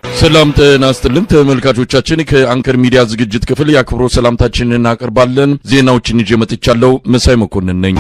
ሰላም ጤና ይስጥልን ተመልካቾቻችን ከአንከር ሚዲያ ዝግጅት ክፍል ያክብሮ ሰላምታችንን እናቀርባለን። ዜናዎችን ይዤ መጥቻለሁ። መሳይ መኮንን ነኝ።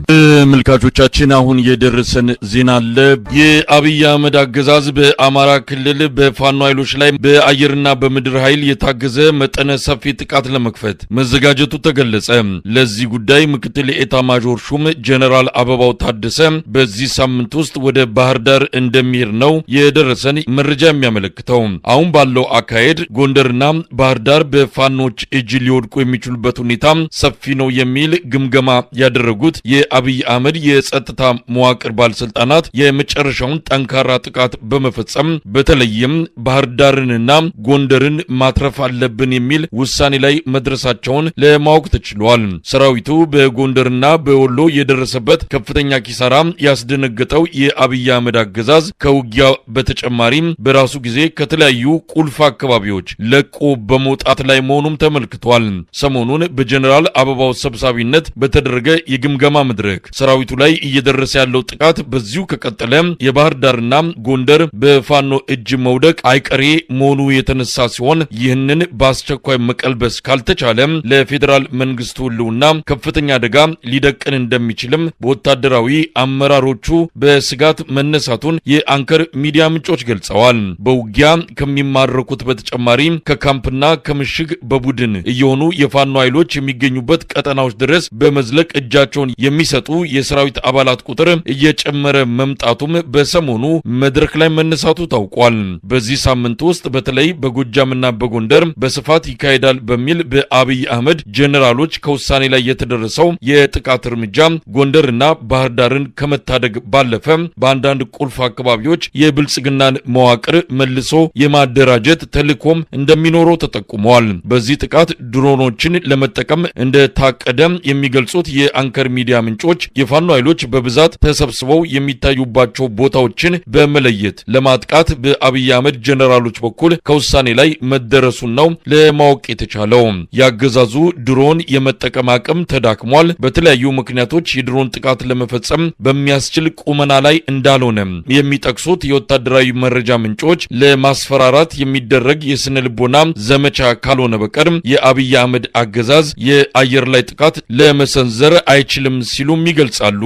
ተመልካቾቻችን አሁን የደረሰን ዜና አለ። የአብይ አህመድ አገዛዝ በአማራ ክልል በፋኖ ኃይሎች ላይ በአየርና በምድር ኃይል የታገዘ መጠነ ሰፊ ጥቃት ለመክፈት መዘጋጀቱ ተገለጸ። ለዚህ ጉዳይ ምክትል ኤታ ማጆር ሹም ጀነራል አበባው ታደሰ በዚህ ሳምንት ውስጥ ወደ ባህር ዳር እንደሚሄድ ነው የደረሰን መረጃ የሚያመለክተው። አሁን ባለው አካሄድ ጎንደርና ባህር ዳር በፋኖች እጅ ሊወድቁ የሚችሉበት ሁኔታ ሰፊ ነው የሚል ግምገማ ያደረጉት የአብይ አህመድ የጸጥታ መዋቅር ባለስልጣናት የመጨረሻውን ጠንካራ ጥቃት በመፈጸም በተለይም ባህር ዳርንና ጎንደርን ማትረፍ አለብን የሚል ውሳኔ ላይ መድረሳቸውን ለማወቅ ተችሏል። ሰራዊቱ በጎንደርና በወሎ የደረሰበት ከፍተኛ ኪሳራ ያስደነገጠው የአብይ አህመድ አገዛዝ ከውጊያ በተጨማሪ በራሱ ጊዜ ከተለያዩ ቁልፍ አካባቢዎች ለቆ በመውጣት ላይ መሆኑም ተመልክቷል። ሰሞኑን በጀነራል አበባው ሰብሳቢነት በተደረገ የግምገማ መድረክ ሰራዊቱ ላይ እየደረሰ ያለው ጥቃት በዚሁ ከቀጠለ የባህር ዳርና ጎንደር በፋኖ እጅ መውደቅ አይቀሬ መሆኑ የተነሳ ሲሆን ይህንን በአስቸኳይ መቀልበስ ካልተቻለ ለፌዴራል መንግስቱ ህልውና ከፍተኛ አደጋ ሊደቅን እንደሚችልም በወታደራዊ አመራሮቹ በስጋት መነሳቱን የአንከር ሚዲያ ምንጮች ገልጸዋል። በውጊያ ከሚማረኩት በተጨማሪ ከካምፕና ከምሽግ በቡድን እየሆኑ የፋኖ ኃይሎች የሚገኙበት ቀጠናዎች ድረስ በመዝለቅ እጃቸውን የሚሰጡ የሰራዊት አባላት ቁጥር እየጨመረ መምጣቱም በሰሞኑ መድረክ ላይ መነሳቱ ታውቋል። በዚህ ሳምንት ውስጥ በተለይ በጎጃምና በጎንደር በስፋት ይካሄዳል በሚል በአብይ አህመድ ጀነራሎች ከውሳኔ ላይ የተደረሰው የጥቃት እርምጃ ጎንደርና ባህር ዳርን ከመታደግ ባለፈ በአንዳንድ ቁልፍ አካባቢዎች የብልጽግናን መዋቅር መልሶ የማደራጀት ተልዕኮም እንደሚኖረው ተጠቁመዋል። በዚህ ጥቃት ድሮኖችን ለመጠቀም እንደታቀደ የሚገልጹት የአንከር ሚዲያ ምንጮች የፋኖ ኃይሎች በብዛት ተሰብስበው የሚታዩባቸው ቦታዎችን በመለየት ለማጥቃት በአብይ አህመድ ጀነራሎች በኩል ከውሳኔ ላይ መደረሱን ነው ለማወቅ የተቻለው። ያገዛዙ ድሮን የመጠቀም አቅም ተዳክሟል። በተለያዩ ምክንያቶች የድሮን ጥቃት ለመፈጸም በሚያስችል ቁመና ላይ እንዳልሆነ የሚጠቅሱት የወታደራዊ መረጃ ምንጮች ለማስፈራራት የሚደረግ የስነ ልቦና ዘመቻ ካልሆነ በቀር የአብይ አህመድ አገዛዝ የአየር ላይ ጥቃት ለመሰንዘር አይችልም ሲሉም ይገልጻሉ።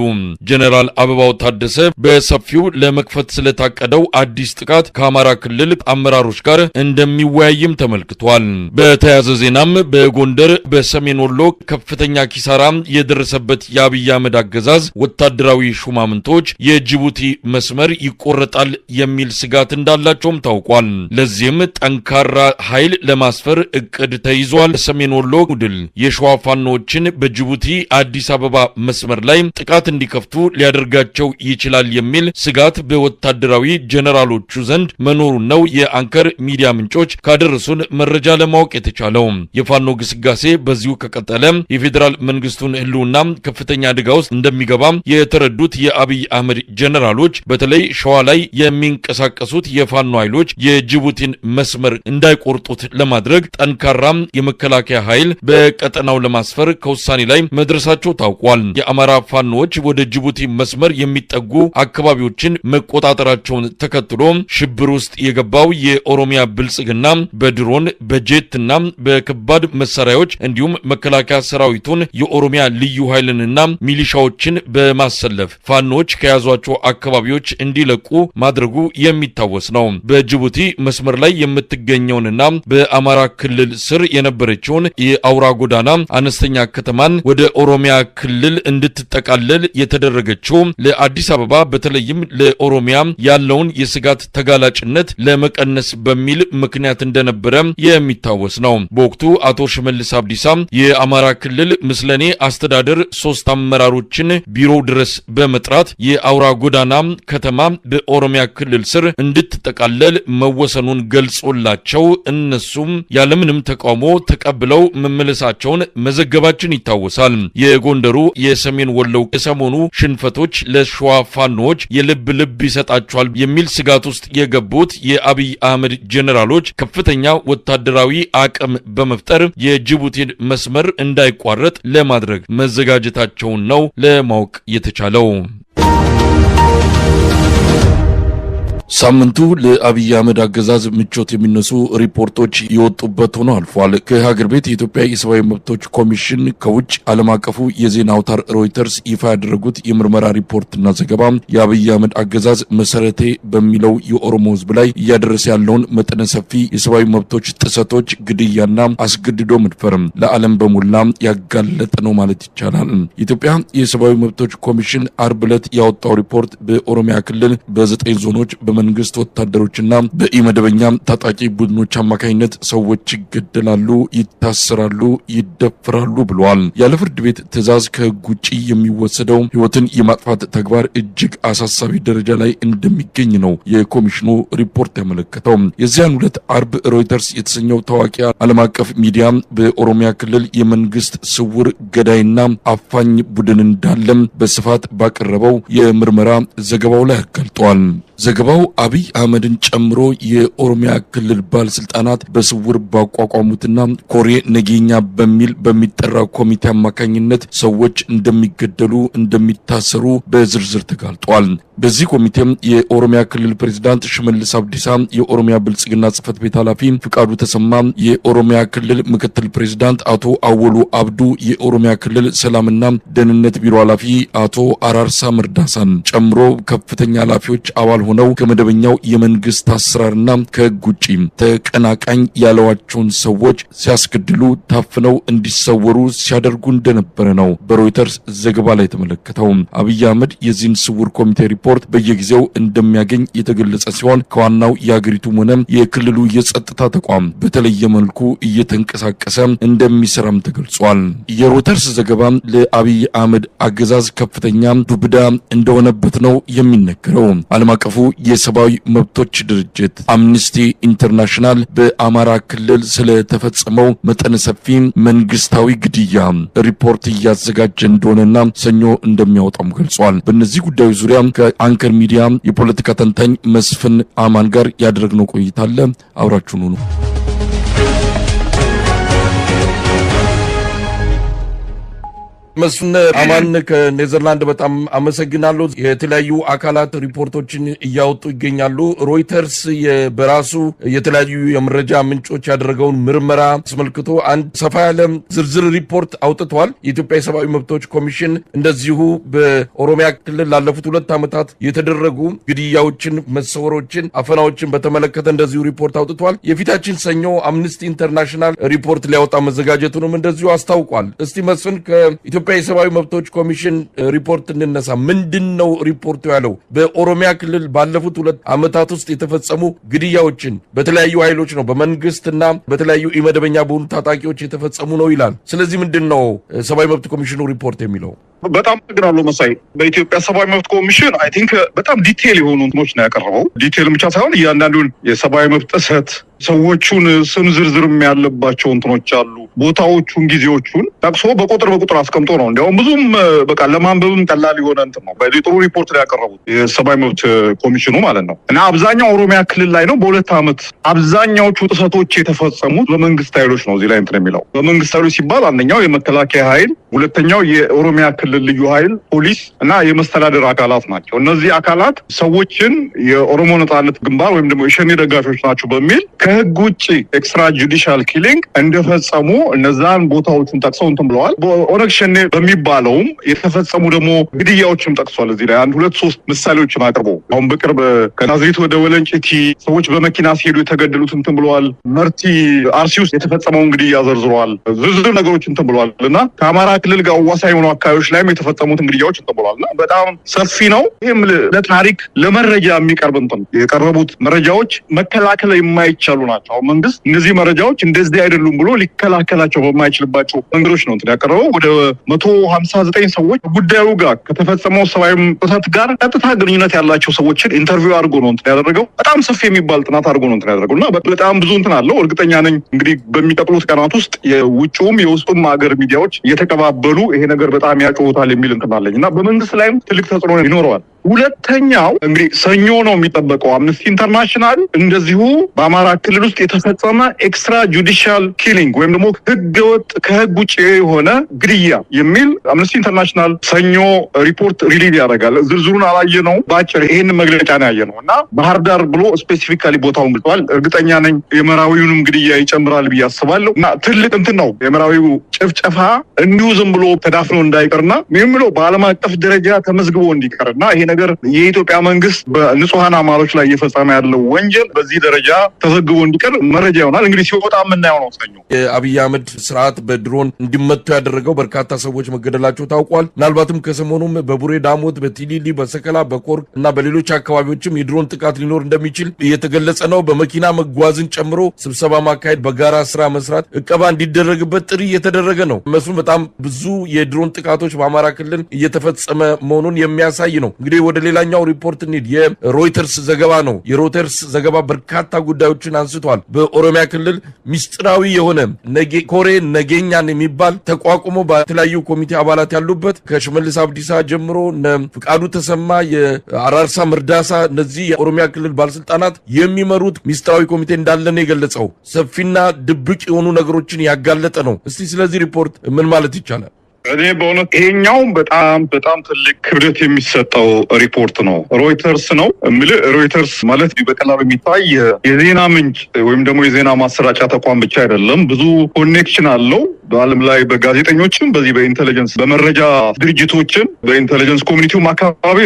ጀነራል አበባው ታደሰ በሰፊው ለመክፈት ስለታቀደው አዲስ ጥቃት ከአማራ ክልል አመራሮች ጋር እንደሚወያይም ተመልክቷል። በተያያዘ ዜናም በጎንደር በሰሜን ወሎ ከፍተኛ ኪሳራ የደረሰበት የአብይ አህመድ አገዛዝ ወታደራዊ ሹማምንቶች የጅቡቲ መስመር ይቆረጣል የሚል ስጋት እንዳላቸውም ታውቋል። ለዚህም ጠንካራ ኃይል ለማስፈር እቅድ ተይዟል። ሰሜን ወሎ ድል የሸዋ ፋኖችን በጅቡቲ አዲስ አበባ መስመር ላይ ጥቃት እንዲከፍቱ ሊያደርጋቸው ይችላል የሚል ስጋት በወታደራዊ ጀነራሎቹ ዘንድ መኖሩን ነው የአንከር ሚዲያ ምንጮች ካደረሱን መረጃ ለማወቅ የተቻለው። የፋኖ ግስጋሴ በዚሁ ከቀጠለ የፌዴራል መንግስቱን ህልውና ከፍተኛ አደጋ ውስጥ እንደሚገባ የተረዱት የአብይ አህመድ ጀነራሎች በተለይ ሸዋ ላይ የሚንቀሳቀሱት የፋኖ ኃይሎች የጅቡቲን መስመር እንዳይቆርጡት ለማድረግ ጠንካራ የመከላከያ ኃይል በቀጠናው ለማስፈር ከውሳኔ ላይ መድረሳቸው ታውቋል። የአማራ ፋኖች ወደ ጅቡቲ መስመር የሚጠጉ አካባቢዎችን መቆጣጠራቸውን ተከትሎ ሽብር ውስጥ የገባው የኦሮሚያ ብልጽግና በድሮን በጄትና በከባድ መሳሪያዎች እንዲሁም መከላከያ ሰራዊቱን የኦሮሚያ ልዩ ኃይልንና ሚሊሻዎችን በማሰለፍ ፋኖች ከያዟቸው አካባቢዎች እንዲለቁ ማድረጉ የሚታወስ ነው። በጅቡቲ መስመር ላይ የምትገኘውንና በአማራ ክልል ስር የነበረችውን የአውራ ጎዳና አነስተኛ ከተማን ወደ ኦሮሚያ ክልል እንድትጠቃለል የተደረገችው ለአዲስ አበባ በተለይም ለኦሮሚያ ያለውን የስጋት ተጋላጭነት ለመቀነስ በሚል ምክንያት እንደነበረ የሚታወስ ነው። በወቅቱ አቶ ሽመልስ አብዲሳ የአማራ ክልል ምስለኔ አስተዳደር 3 አመራሮችን ቢሮው ድረስ በመጥራት የአውራ ጎዳና ከተማ በኦሮሚያ ክልል ስር እንድትጠቃለል መወሰኑን ገልጾላቸው እነሱም ያለምንም ተቃውሞ ተቀብለው መመለሳቸውን መዘገባችን ይታወሳል። የጎንደሩ የሰሜን የሰሜን ወሎው የሰሞኑ ሽንፈቶች ለሸዋ ፋኖች የልብ ይሰጣቸዋል የሚል ስጋት ውስጥ የገቡት የአብይ አህመድ ጄኔራሎች ከፍተኛ ወታደራዊ አቅም በመፍጠር የጅቡቲን መስመር እንዳይቋረጥ ለማድረግ መዘጋጀታቸውን ነው ለማወቅ የተቻለው። ሳምንቱ ለአብይ አህመድ አገዛዝ ምቾት የሚነሱ ሪፖርቶች የወጡበት ሆኖ አልፏል። ከሀገር ቤት የኢትዮጵያ የሰብአዊ መብቶች ኮሚሽን ከውጭ ዓለም አቀፉ የዜና አውታር ሮይተርስ ይፋ ያደረጉት የምርመራ ሪፖርትና ዘገባ የአብይ አህመድ አገዛዝ መሰረቴ በሚለው የኦሮሞ ሕዝብ ላይ እያደረሰ ያለውን መጠነ ሰፊ የሰብአዊ መብቶች ጥሰቶች፣ ግድያና አስገድዶ መድፈርም ለዓለም በሙላ ያጋለጠ ነው ማለት ይቻላል። የኢትዮጵያ የሰብአዊ መብቶች ኮሚሽን አርብ ዕለት ያወጣው ሪፖርት በኦሮሚያ ክልል በ9 ዞኖች መንግስት ወታደሮችና በኢመደበኛ ታጣቂ ቡድኖች አማካኝነት ሰዎች ይገደላሉ፣ ይታሰራሉ፣ ይደፈራሉ ብለዋል። ያለ ፍርድ ቤት ትዕዛዝ ከህግ ውጪ የሚወሰደው ህይወትን የማጥፋት ተግባር እጅግ አሳሳቢ ደረጃ ላይ እንደሚገኝ ነው የኮሚሽኑ ሪፖርት ያመለከተው። የዚያን ዕለት አርብ ሮይተርስ የተሰኘው ታዋቂ ዓለም አቀፍ ሚዲያ በኦሮሚያ ክልል የመንግስት ስውር ገዳይና አፋኝ ቡድን እንዳለም በስፋት ባቀረበው የምርመራ ዘገባው ላይ አጋልጧል። ዘገባው አብይ አህመድን ጨምሮ የኦሮሚያ ክልል ባለስልጣናት በስውር ባቋቋሙትና ኮሬ ነገኛ በሚል በሚጠራ ኮሚቴ አማካኝነት ሰዎች እንደሚገደሉ፣ እንደሚታሰሩ በዝርዝር ተጋልጧል። በዚህ ኮሚቴም የኦሮሚያ ክልል ፕሬዝዳንት ሽመልስ አብዲሳ፣ የኦሮሚያ ብልጽግና ጽህፈት ቤት ኃላፊ ፍቃዱ ተሰማ፣ የኦሮሚያ ክልል ምክትል ፕሬዝዳንት አቶ አወሉ አብዱ፣ የኦሮሚያ ክልል ሰላምና ደህንነት ቢሮ ኃላፊ አቶ አራርሳ መርዳሳን ጨምሮ ከፍተኛ ኃላፊዎች አባል ሆነው ከመደበኛው የመንግስት አሰራርና ከህግ ውጪ ተቀናቃኝ ያለዋቸውን ሰዎች ሲያስገድሉ፣ ታፍነው እንዲሰወሩ ሲያደርጉ እንደነበረ ነው በሮይተርስ ዘገባ ላይ ተመለከተው። አብይ አህመድ የዚህን ስውር ኮሚቴ ሪፖርት በየጊዜው እንደሚያገኝ የተገለጸ ሲሆን ከዋናው የአገሪቱም ሆነ የክልሉ የጸጥታ ተቋም በተለየ መልኩ እየተንቀሳቀሰ እንደሚሰራም ተገልጿል። የሮይተርስ ዘገባ ለአብይ አህመድ አገዛዝ ከፍተኛ ዱብዳ እንደሆነበት ነው የሚነገረው። ዓለም አቀፉ የሰብአዊ መብቶች ድርጅት አምነስቲ ኢንተርናሽናል በአማራ ክልል ስለተፈጸመው መጠነ ሰፊ መንግስታዊ ግድያ ሪፖርት እያዘጋጀ እንደሆነና ሰኞ እንደሚያወጣም ገልጿል። በእነዚህ ጉዳዮች ዙሪያ ከአንከር ሚዲያ የፖለቲካ ተንታኝ መስፍን አማን ጋር ያደረግነው ቆይታ አለ። አብራችሁን ሁኑ። መስፍን አማን ከኔዘርላንድ በጣም አመሰግናለሁ። የተለያዩ አካላት ሪፖርቶችን እያወጡ ይገኛሉ። ሮይተርስ በራሱ የተለያዩ የመረጃ ምንጮች ያደረገውን ምርመራ አስመልክቶ አንድ ሰፋ ያለ ዝርዝር ሪፖርት አውጥቷል። የኢትዮጵያ የሰብአዊ መብቶች ኮሚሽን እንደዚሁ በኦሮሚያ ክልል ላለፉት 2 ዓመታት የተደረጉ ግድያዎችን፣ መሰወሮችን፣ አፈናዎችን በተመለከተ እንደዚሁ ሪፖርት አውጥቷል። የፊታችን ሰኞ አምነስቲ ኢንተርናሽናል ሪፖርት ሊያወጣ መዘጋጀቱንም እንደዚሁ አስታውቋል። እስቲ መስፍን ከኢትዮጵያ የሰብአዊ መብቶች ኮሚሽን ሪፖርት እንነሳ። ምንድነው ሪፖርቱ ያለው? በኦሮሚያ ክልል ባለፉት 2 ዓመታት ውስጥ የተፈጸሙ ግድያዎችን በተለያዩ ኃይሎች ነው በመንግስትና በተለያዩ ኢመደበኛ በሆኑ ታጣቂዎች የተፈጸሙ ነው ይላል። ስለዚህ ምንድነው ሰብአዊ መብት ኮሚሽኑ ሪፖርት የሚለው? በጣም አመሰግናለሁ መሳይ። በኢትዮጵያ ሰብአዊ መብት ኮሚሽን አይ ቲንክ በጣም ዲቴል የሆኑ እንትኖች ነው ያቀረበው። ዲቴል ብቻ ሳይሆን እያንዳንዱን የሰብአዊ መብት ጥሰት ሰዎቹን ስም ዝርዝርም ያለባቸው እንትኖች አሉ። ቦታዎቹን፣ ጊዜዎቹን ጠቅሶ በቁጥር አስቀምጦ ነው። እንዲያውም ብዙም በቃ ለማንበብም ቀላል የሆነ እንትን ነው። በጥሩ ሪፖርት ላይ ያቀረቡት የሰብአዊ መብት ኮሚሽኑ ማለት ነው። እና አብዛኛው ኦሮሚያ ክልል ላይ ነው። በ2 ዓመት አብዛኛዎቹ ጥሰቶች የተፈጸሙት በመንግስት ኃይሎች ነው። እዚህ ላይ እንትን የሚለው በመንግስት ኃይሎች ሲባል አንደኛው የመከላከያ ኃይል፣ ሁለተኛው የኦሮሚያ ክልል ልዩ ኃይል፣ ፖሊስ እና የመስተዳደር አካላት ናቸው። እነዚህ አካላት ሰዎችን የኦሮሞ ነጻነት ግንባር ወይም ደግሞ የሸኔ ደጋፊዎች ናቸው በሚል ከህግ ውጭ ኤክስትራ ጁዲሻል ኪሊንግ እንደፈጸሙ እነዛን ቦታዎችን ጠቅሰው እንትን ብለዋል። በኦነግ ሸኔ በሚባለውም የተፈጸሙ ደግሞ ግድያዎችም ጠቅሷል። እዚህ ላይ 1-2-3 ምሳሌዎችን አቅርቦ አሁን በቅርብ ከናዝሬት ወደ ወለንጭቲ ሰዎች በመኪና ሲሄዱ የተገደሉት እንትን ብለዋል። መርቲ አርሲ ውስጥ የተፈጸመውን ግድያ ዘርዝረዋል። ዝርዝር ነገሮች እንትን ብለዋል እና ከአማራ ክልል ጋር አዋሳኝ የሆኑ አካባቢዎች ላይም የተፈጸሙትን ግድያዎች እንትን ብለዋል እና በጣም ሰፊ ነው። ይህም ለታሪክ ለመረጃ የሚቀርብ እንትን የቀረቡት መረጃዎች መከላከል የማይቻሉ ናቸው። አሁን መንግስት እነዚህ መረጃዎች እንደዚህ አይደሉም ብሎ ሊከላከላቸው በማይችልባቸው መንገዶች ነው እንትን ያቀረበው። ወደ 159 ሰዎች ጉዳዩ ጋር ከተፈጸመው ሰብአዊ ጥሰት ጋር ቀጥታ ግንኙነት ያላቸው ሰዎችን ኢንተርቪው አድርጎ ነው እንትን ያደረገው። በጣም ሰፊ የሚባል ጥናት አድርጎ ነው እንትን ያደረገው እና በጣም ብዙ እንትን አለው። እርግጠኛ ነኝ እንግዲህ በሚቀጥሉት ቀናት ውስጥ የውጭውም የውስጡም ሀገር ሚዲያዎች እየተቀባበሉ ይሄ ነገር በጣም ያጮሁ አድርጎታል የሚል እንትን አለኝ እና በመንግስት ላይም ትልቅ ተጽዕኖ ይኖረዋል። ሁለተኛው እንግዲህ ሰኞ ነው የሚጠበቀው አምነስቲ ኢንተርናሽናል እንደዚሁ በአማራ ክልል ውስጥ የተፈጸመ ኤክስትራ ጁዲሻል ኪሊንግ ወይም ደግሞ ህገወጥ ከህግ ውጭ የሆነ ግድያ የሚል አምነስቲ ኢንተርናሽናል ሰኞ ሪፖርት ሪሊዝ ያደርጋል። ዝርዝሩን አላየ ነው በአጭር ይሄን መግለጫ ነው ያየ ነው እና ባህር ዳር ብሎ ስፔሲፊካሊ ቦታውን ገልጿል። እርግጠኛ ነኝ የመራዊውንም ግድያ ይጨምራል ብዬ አስባለሁ እና ትልቅ እንትን ነው የመራዊው ጭፍጨፋ እንዲሁ ዝም ብሎ ተዳፍኖ እንዳይቀርና ምንም ብሎ በዓለም አቀፍ ደረጃ ተመዝግቦ እንዲቀርና ይሄ ነገር የኢትዮጵያ መንግስት በንጹሃን አማሮች ላይ እየፈጸመ ያለው ወንጀል በዚህ ደረጃ ተዘግቦ እንዲቀር መረጃ ይሆናል። እንግዲህ ሲወጣ የምናየው ነው። ሰኞ የአብይ አህመድ ስርዓት በድሮን እንዲመቱ ያደረገው በርካታ ሰዎች መገደላቸው ታውቋል። ምናልባትም ከሰሞኑም በቡሬ ዳሞት፣ በቲሊሊ፣ በሰከላ፣ በኮርክ እና በሌሎች አካባቢዎችም የድሮን ጥቃት ሊኖር እንደሚችል እየተገለጸ ነው። በመኪና መጓዝን ጨምሮ ስብሰባ ማካሄድ፣ በጋራ ስራ መስራት፣ እቀባ እንዲደረግበት ጥሪ እየተደረገ ነው። መስፍን በጣም ብዙ የድሮን ጥቃቶች በአማራ ክልል እየተፈጸመ መሆኑን የሚያሳይ ነው። እንግዲህ ወደ ሌላኛው ሪፖርት እንሂድ። የሮይተርስ ዘገባ ነው። የሮይተርስ ዘገባ በርካታ ጉዳዮችን አንስቷል። በኦሮሚያ ክልል ሚስጥራዊ የሆነ ኮሬ ነገኛን የሚባል ተቋቁሞ በተለያዩ ኮሚቴ አባላት ያሉበት ከሽመልስ አብዲሳ ጀምሮ ፍቃዱ ተሰማ፣ የአራርሳ መርዳሳ እነዚህ የኦሮሚያ ክልል ባለስልጣናት የሚመሩት ሚስጥራዊ ኮሚቴ እንዳለ ነው የገለጸው። ሰፊና ድብቅ የሆኑ ነገሮችን ያጋለጠ ነው። እስቲ ስለዚህ ሪፖርት ምን ማለት ይቻላል? እኔ በእውነት ይሄኛውም በጣም ትልቅ ክብደት የሚሰጠው ሪፖርት ነው። ሮይተርስ ነው የምልህ። ሮይተርስ ማለት በቀላሉ የሚታይ የዜና ምንጭ ወይም ደግሞ የዜና ማሰራጫ ተቋም ብቻ አይደለም። ብዙ ኮኔክሽን አለው በዓለም ላይ በጋዜጠኞችም በዚህ በኢንቴሊጀንስ በመረጃ ድርጅቶችን በኢንቴሊጀንስ ኮሚኒቲውም አካባቢ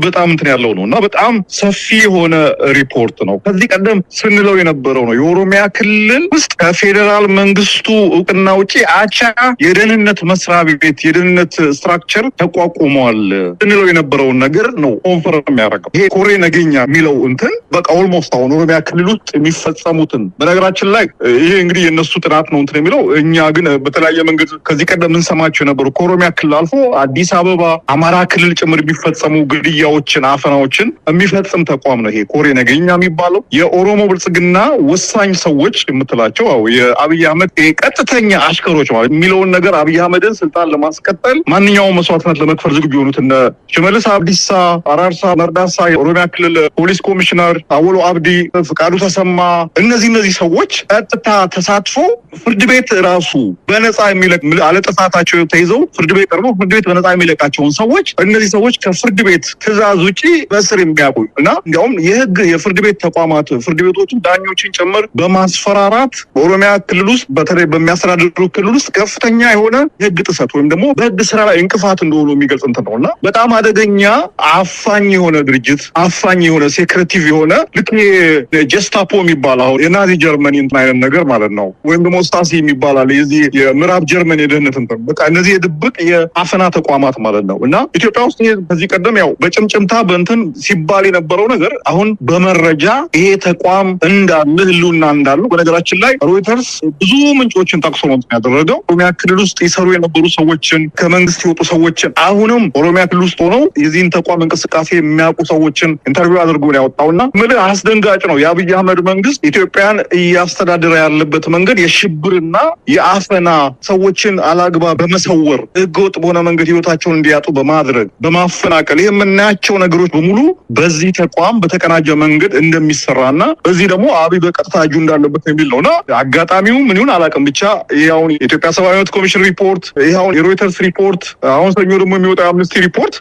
በጣም እንትን ያለው ነው እና በጣም ሰፊ የሆነ ሪፖርት ነው። ከዚህ ቀደም ስንለው የነበረው ነው የኦሮሚያ ክልል ውስጥ ከፌዴራል መንግስቱ እውቅና ውጪ አቻ የደህንነት መስሪያ ቤት የደህንነት ስትራክቸር ተቋቁሟል ስንለው የነበረውን ነገር ነው ኮንፈርም የሚያደርገው። ይሄ ኮሬ ነገኛ የሚለው እንትን በቃ ኦልሞስት አሁን ኦሮሚያ ክልል ውስጥ የሚፈጸሙትን በነገራችን ላይ ይሄ እንግዲህ የእነሱ ጥናት ነው እንትን የሚለው እኛ ግን በተለያየ መንገድ ከዚህ ቀደም የምንሰማቸው የነበሩ ከኦሮሚያ ክልል አልፎ አዲስ አበባ፣ አማራ ክልል ጭምር የሚፈጸሙ ግድያዎችን፣ አፈናዎችን የሚፈጽም ተቋም ነው ይሄ ኮሬ ነገኛ የሚባለው። የኦሮሞ ብልጽግና ወሳኝ ሰዎች የምትላቸው የአብይ አህመድ ቀጥተኛ አሽከሮች ማለት የሚለውን ነገር አብይ አህመድን ስልጣን ለማስቀጠል ማንኛውም መስዋዕትነት ለመክፈል ዝግጁ የሆኑት እነ ሽመልስ አብዲሳ፣ አራርሳ መርዳሳ፣ የኦሮሚያ ክልል ፖሊስ ኮሚሽነር አወሎ አብዲ፣ ፍቃዱ ተሰማ እነዚህ ሰዎች ቀጥታ ተሳትፎ ፍርድ ቤት ራሱ በነፃ የሚለቅ አለጥፋታቸው ተይዘው ፍርድ ቤት ቀርቦ ፍርድ ቤት በነፃ የሚለቃቸውን ሰዎች እነዚህ ሰዎች ከፍርድ ቤት ትዕዛዝ ውጪ በስር የሚያቆዩ እና እንዲያውም የፍርድ ቤት ተቋማት ፍርድ ቤቶችን ዳኞችን ጭምር በማስፈራራት በኦሮሚያ ክልል ውስጥ በተለይ በሚያስተዳድሩ ክልል ውስጥ ከፍተኛ የሆነ የህግ ጥሰት ወይም ደግሞ በህግ ስራ ላይ እንቅፋት እንደሆኑ የሚገልጽ እንትን ነው እና በጣም አደገኛ አፋኝ የሆነ ድርጅት አፋኝ የሆነ ሴክሬቲቭ የሆነ ልክ ጀስታፖ የሚባል አሁን የናዚ ጀርመኒ እንትን አይነት ነገር ማለት ነው። ወይም ደግሞ ስታሲ የሚባላል የዚህ የምዕራብ ጀርመን የደህንነት እንትን በቃ እነዚህ የድብቅ የአፈና ተቋማት ማለት ነው እና ኢትዮጵያ ውስጥ ከዚህ ቀደም ያው በጭምጭምታ በእንትን ሲባል የነበረው ነገር አሁን በመረጃ ይሄ ተቋም እንዳለ ህልውና እንዳለው በነገራችን ላይ ሮይተርስ ብዙ ምንጮችን ጠቅሶ ነው ያደረገው። ኦሮሚያ ክልል ውስጥ ይሰሩ የነበሩ ሰዎችን ከመንግስት የወጡ ሰዎችን አሁንም ኦሮሚያ ክልል ውስጥ ሆነው የዚህን ተቋም እንቅስቃሴ የሚያውቁ ሰዎችን ኢንተርቪው አድርጎ ነው ያወጣውና ምልህ አስደንጋጭ ነው። የአብይ አህመድ መንግስት ኢትዮጵያን እያስተዳደረ ያለበት መንገድ የሽብርና የአፈና ሰዎችን አላግባብ በመሰወር ህገወጥ በሆነ መንገድ ህይወታቸውን እንዲያጡ በማድረግ በማፈናቀል ይህ የምናያቸው ነገሮች በሙሉ በዚህ ተቋም በተቀናጀ መንገድ እንደሚሰራና በዚህ ደግሞ አብይ በቀጥታ እጁ እንዳለበት የሚል ነውና አጋጣሚው ምን ይሁን አላውቅም ብቻ ይሄውን የኢትዮጵያ ሰብአዊ መብት ኮሚሽን ሪፖርት ይሄውን የሮይተርስ ሪፖርት አሁን ሰኞ ደግሞ የሚወጣው አምነስቲ ሪፖርት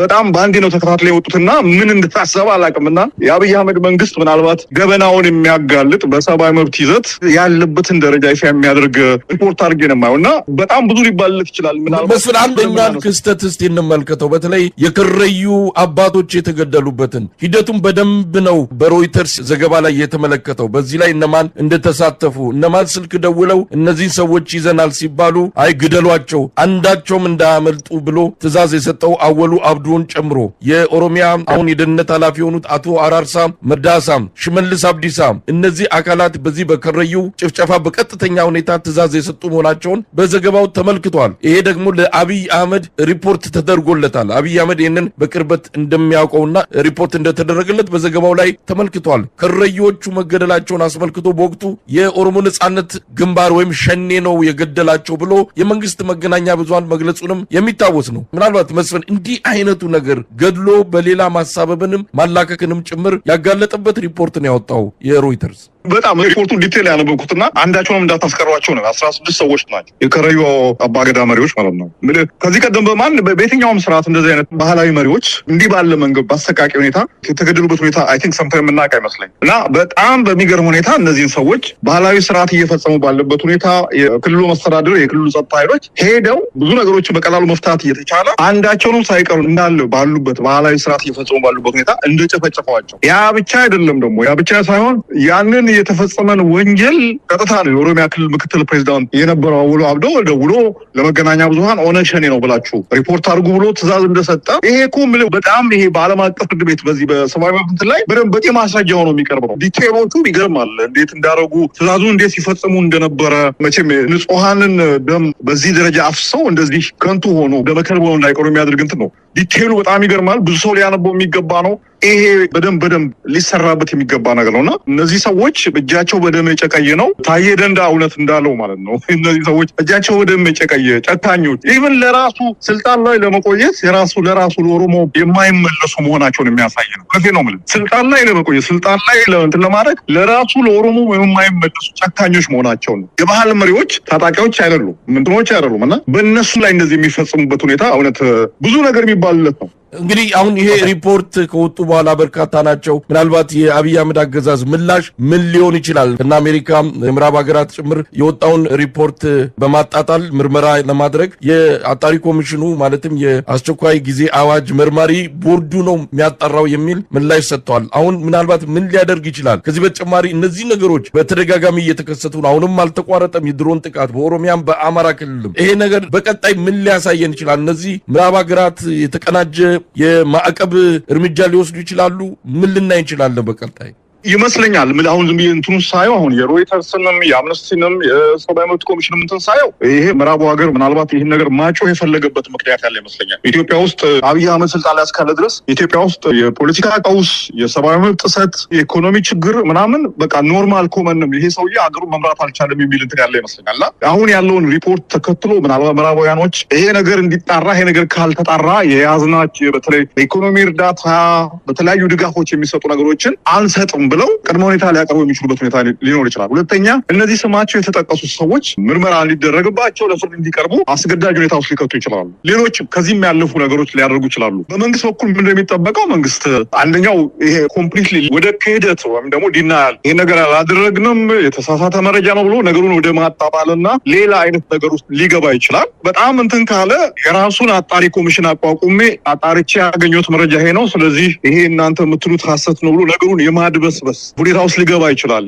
በጣም በአንዴ ነው ተከታትለው የወጡትና ምን እንደታሰበ አላውቅምና የአብይ አህመድ መንግስት ምናልባት ገበናውን የሚያጋልጥ በሰብአዊ መብት ይዘት ያለበትን ደረጃ ይፋ የሚያደርግ ሪፖርት አድርጌ ነው የማየውና በጣም ብዙ ሊባልለት ይችላል። ምናልባት አንደኛን ክስተት እስቲ እንመልከተው። በተለይ የክረዩ አባቶች የተገደሉበትን ሂደቱን በደንብ ነው በሮይተርስ ዘገባ ላይ የተመለከተው። በዚህ ላይ እነማን እንደተሳተፉ እነማን ስልክ ደውለው እነዚህ ሰዎች ይዘናል ሲባሉ አይ ግደሏቸው አንዳቸውም እንዳያመልጡ ብሎ ትዕዛዝ የሰጠው አወሉ አብዱን ጨምሮ የኦሮሚያ አሁን የደህንነት ኃላፊ የሆኑት አቶ አራርሳ መርዳሳ፣ ሽመልስ አብዲሳ እነዚህ አካላት በዚህ በከረዩ ጭፍጨፋ በቀጥተኛ ሁኔታ ትዕዛዝ የሰጡ መሆናቸውን በዘገባው ተመልክቷል። ይሄ ደግሞ ለአብይ አህመድ ሪፖርት ተደርጎለታል። አብይ አህመድ ይህንን በቅርበት እንደሚያውቀውና ሪፖርት እንደተደረገለት በዘገባው ላይ ተመልክቷል። ከረዮቹ መገደላቸውን አስመልክቶ በወቅቱ የኦሮሞ ነጻነት ግንባር ወይም ሸኔ ነው የገደላቸው ብሎ የመንግስት መገናኛ ብዙሃን መግለጹንም የሚታወስ ነው። ምናልባት መስፍን እንዲህ አይነቱ ነገር ገድሎ በሌላ ማሳበብንም ማላከክንም ጭምር ያጋለጠበት ሪፖርት ነው ያወጣው የሮይተርስ። በጣም ሪፖርቱን ዲቴል ያነበብኩትና አንዳቸውም እንዳታስቀሯቸው ነው። 16 ሰዎች ናቸው የከረዩ አባገዳ መሪዎች ማለት ነው። ከዚህ ቀደም በየትኛውም ስርዓት እንደዚህ አይነት ባህላዊ መሪዎች እንዲህ ባለ መንገድ በአሰቃቂ ሁኔታ የተገደሉበት ሁኔታ አይ ቲንክ ሰምተን የምናውቅ አይመስለኝ እና በጣም በሚገርም ሁኔታ እነዚህን ሰዎች ባህላዊ ስርዓት እየፈጸሙ ባለበት ሁኔታ የክልሉ መስተዳድር የክልሉ ጸጥታ ኃይሎች ሄደው ብዙ ነገሮችን በቀላሉ መፍታት እየተቻለ አንዳቸውንም ሳይቀሩ እንዳለ ባሉበት ባህላዊ ስርዓት እየፈጸሙ ባሉበት ሁኔታ እንደጨፈጨፈዋቸው። ያ ብቻ አይደለም ደግሞ ያ ብቻ ሳይሆን ያንን የተፈጸመን ወንጀል ቀጥታ ነው የኦሮሚያ ክልል ምክትል ፕሬዚዳንት የነበረው አወሎ አብዶ ደውሎ ለመገናኛ ብዙሃን ኦነግ ሸኔ ነው ብላችሁ ሪፖርት አድርጉ ብሎ ትእዛዝ እንደሰጠ ይሄ እኮ በጣም ይሄ በዓለም አቀፍ ፍርድ ቤት በዚህ በሰብአዊ መብት ላይ በደንብ በቂ ማስረጃ ሆኖ የሚቀርበው ዲቴሎቹ ይገርማል። እንዴት እንዳረጉ ትእዛዙ እንዴት ሲፈጽሙ እንደነበረ መቼም ንጹሃንን ደም በዚህ ደረጃ አፍሰው እንደዚህ ከንቱ ሆኖ ደመከልብ ሆኖ እንዳይቀሩ የሚያደርግ እንትን ነው። ዲቴሉ በጣም ይገርማል። ብዙ ሰው ሊያነበው የሚገባ ነው። ይሄ በደንብ ሊሰራበት የሚገባ ነገር ነውና እነዚህ ሰዎች እጃቸው በደም የጨቀየ ነው። ታዬ ደንዳ እውነት እንዳለው ማለት ነው። እነዚህ ሰዎች እጃቸው በደም የጨቀየ ጨካኞች፣ ኢቭን ለራሱ ስልጣን ላይ ለመቆየት ለራሱ ለኦሮሞ የማይመለሱ መሆናቸውን የሚያሳይ ነው። ከፌ ነው ማለት ስልጣን ላይ ለመቆየት ስልጣን ላይ ለማድረግ ለራሱ ለኦሮሞ የማይመለሱ ጨካኞች መሆናቸው ነው። የባህል መሪዎች ታጣቂዎች አይደሉም፣ ምንድኖች አይደሉም እና በእነሱ ላይ እንደዚህ የሚፈጽሙበት ሁኔታ እውነት ብዙ ነገር የሚባልለት ነው። እንግዲህ አሁን ይሄ ሪፖርት ከወጡ በኋላ በርካታ ናቸው። ምናልባት የአብይ አህመድ አገዛዝ ምላሽ ምን ሊሆን ይችላል? እና አሜሪካ የምዕራብ ሀገራት ጭምር የወጣውን ሪፖርት በማጣጣል ምርመራ ለማድረግ የአጣሪ ኮሚሽኑ ማለትም የአስቸኳይ ጊዜ አዋጅ መርማሪ ቦርዱ ነው የሚያጣራው የሚል ምላሽ ሰጥተዋል። አሁን ምናልባት ምን ሊያደርግ ይችላል? ከዚህ በተጨማሪ እነዚህ ነገሮች በተደጋጋሚ እየተከሰቱ ነው። አሁንም አልተቋረጠም የድሮን ጥቃት በኦሮሚያም በአማራ ክልልም። ይሄ ነገር በቀጣይ ምን ሊያሳየን ይችላል? እነዚህ ምዕራብ ሀገራት የተቀናጀ የማዕቀብ እርምጃ ሊወስዱ ይችላሉ? ምን ልናይ እንችላለን በቀጣይ? ይመስለኛል አሁን ዝም ብዬ እንትኑ ሳየው አሁን የሮይተርስንም የአምነስቲንም የሰብአዊ መብት ኮሚሽንም እንትን ሳየው ይሄ ምዕራቡ ሀገር ምናልባት ይህን ነገር ማጮህ የፈለገበት ምክንያት ያለ ይመስለኛል። ኢትዮጵያ ውስጥ አብይ አህመድ ስልጣን ላይ እስካለ ድረስ ኢትዮጵያ ውስጥ የፖለቲካ ቀውስ፣ የሰብአዊ መብት ጥሰት፣ የኢኮኖሚ ችግር ምናምን በቃ ኖርማል ኮመንም ይሄ ሰውዬ አገሩን መምራት አልቻለም የሚል እንትን ያለ ይመስለኛል። አሁን ያለውን ሪፖርት ተከትሎ ምናልባት ምዕራባውያኖች ይሄ ነገር እንዲጣራ ይሄ ነገር ካልተጣራ የያዝናቸው በተለይ በኢኮኖሚ እርዳታ በተለያዩ ድጋፎች የሚሰጡ ነገሮችን አንሰጥም ብለው ቅድመ ሁኔታ ሊያቀርቡ የሚችሉበት ሁኔታ ሊኖር ይችላል። ሁለተኛ እነዚህ ስማቸው የተጠቀሱ ሰዎች ምርመራ እንዲደረግባቸው ለፍርድ እንዲቀርቡ አስገዳጅ ሁኔታ ውስጥ ሊከቱ ይችላሉ። ሌሎችም ከዚህም ያለፉ ነገሮች ሊያደርጉ ይችላሉ። በመንግስት በኩል ምን እንደሚጠበቀው መንግስት አንደኛው ይሄ ኮምፕሊትሊ ወደ ክህደት ወይም ደግሞ ዲናያል ይሄ ነገር አላደረግንም የተሳሳተ መረጃ ነው ብሎ ነገሩን ወደ ማጣጣልና ሌላ አይነት ነገር ውስጥ ሊገባ ይችላል። በጣም እንትን ካለ የራሱን አጣሪ ኮሚሽን አቋቁሜ አጣሪቼ ያገኘሁት መረጃ ይሄ ነው፣ ስለዚህ ይሄ እናንተ የምትሉት ሐሰት ነው ብሎ ነገሩን የማድበስበስ ሁኔታ ውስጥ ሊገባ ይችላል።